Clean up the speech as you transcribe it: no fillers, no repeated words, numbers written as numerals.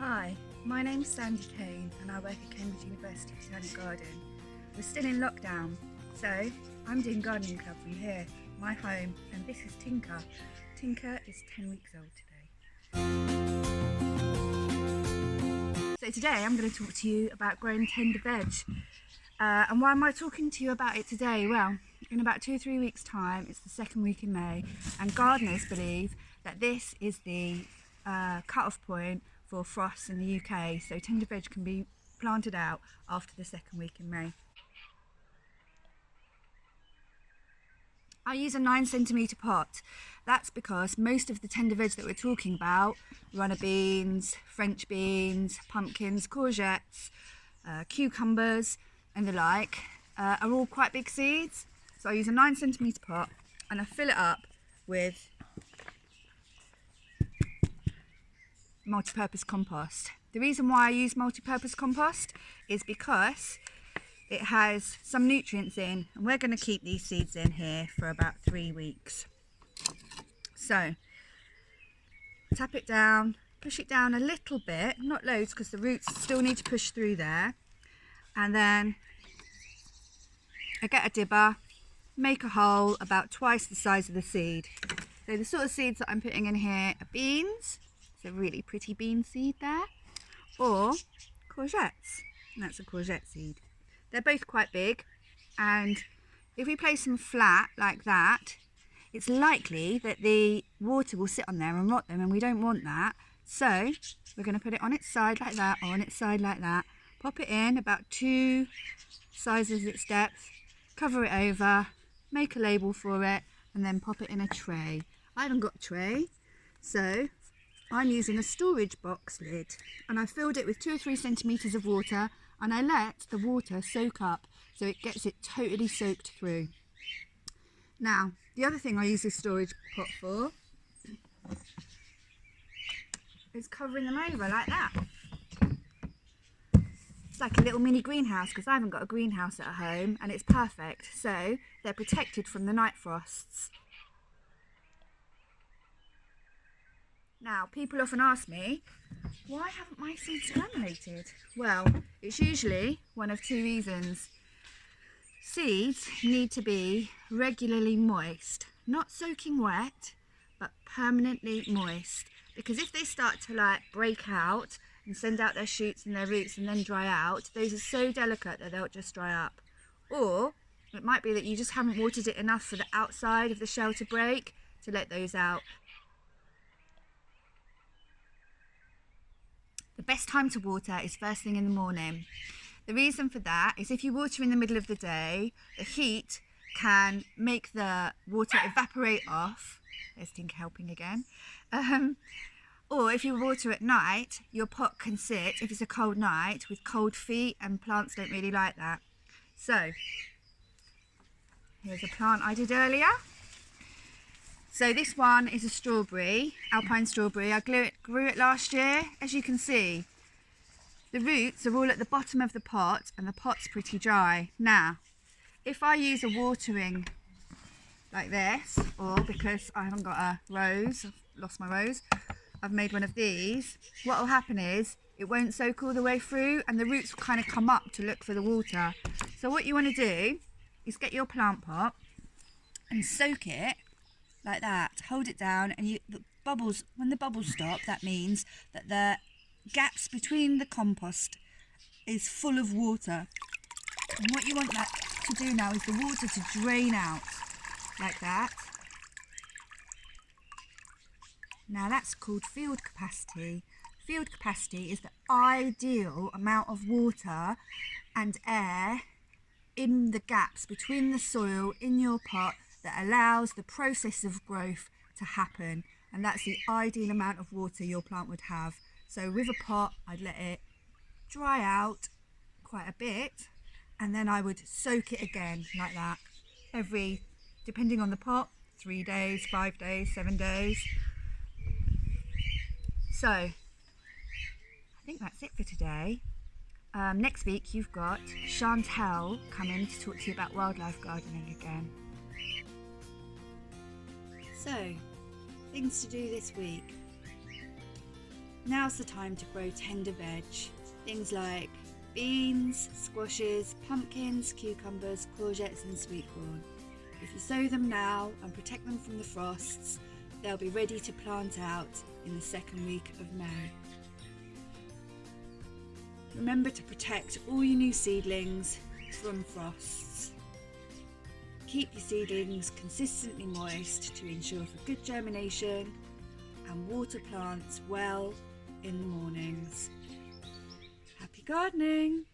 Hi, my name's Sandie and I work at Cambridge University Botanic Garden. We're still in lockdown, so I'm doing gardening club from here, my home, and this is Tinker. Tinker is 10 weeks old today. So today I'm going to talk to you about growing tender veg. And why am I talking to you about it today? Well, in about 2 or 3 weeks time, it's the second week in May, and gardeners believe that this is the cut-off point for frosts in the UK, so tender veg can be planted out after the second week in May. I use a 9cm pot. That's because most of the tender veg that we're talking about, runner beans, French beans, pumpkins, courgettes, cucumbers and the like, are all quite big seeds. So I use a 9cm pot and I fill it up with multi-purpose compost. The reason why I use multi-purpose compost is because it has some nutrients in, and we're going to keep these seeds in here for about 3 weeks. So tap it down, push it down a little bit, not loads because the roots still need to push through there, and then I get a dibber, make a hole about twice the size of the seed. So the sort of seeds that I'm putting in here are beans. It's a really pretty bean seed there, or courgettes, and that's a courgette seed. They're both quite big, and if we place them flat like that, it's likely that the water will sit on there and rot them, and we don't want that. So we're going to put it on its side like that, or on its side like that, pop it in about 2 sizes its depth, cover it over, make a label for it, and then pop it in a tray. I haven't got a tray, so I'm using a storage box lid, and I filled it with 2 or 3 centimetres of water, and I let the water soak up so it gets it totally soaked through. Now, the other thing I use this storage pot for is covering them over like that. It's like a little mini greenhouse because I haven't got a greenhouse at home, and it's perfect, so they're protected from the night frosts. Now, people often ask me, why haven't my seeds germinated? Well, it's usually one of 2 reasons. Seeds need to be regularly moist, not soaking wet, but permanently moist. Because if they start to break out and send out their shoots and their roots and then dry out, those are so delicate that they'll just dry up. Or it might be that you just haven't watered it enough for the outside of the shell to break to let those out. The best time to water is first thing in the morning. The reason for that is if you water in the middle of the day, the heat can make the water evaporate off. There's Tinker helping again. Or if you water at night, your pot can sit, if it's a cold night, with cold feet, and plants don't really like that. So here's a plant I did earlier. So this one is a strawberry, alpine strawberry. I grew it last year. As you can see, the roots are all at the bottom of the pot and the pot's pretty dry. Now, if I use a watering like this, or because I haven't got a rose, I've lost my rose, I've made one of these, what will happen is it won't soak all the way through and the roots will kind of come up to look for the water. So what you want to do is get your plant pot and soak it like that, hold it down, and the bubbles, when the bubbles stop, that means that the gaps between the compost is full of water. And what you want that to do now is the water to drain out like that. Now that's called field capacity. Field capacity is the ideal amount of water and air in the gaps between the soil in your pot that allows the process of growth to happen, and that's the ideal amount of water your plant would have. So with a pot, I'd let it dry out quite a bit, and then I would soak it again like that every, depending on the pot, 3 days, 5 days, 7 days. So I think that's it for today. Next week you've got Chantel coming to talk to you about wildlife gardening again. So, things to do this week. Now's the time to grow tender veg, things like beans, squashes, pumpkins, cucumbers, courgettes and sweet corn. If you sow them now and protect them from the frosts, they'll be ready to plant out in the second week of May. Remember to protect all your new seedlings from frosts. Keep your seedlings consistently moist to ensure for good germination, and water plants well in the mornings. Happy gardening!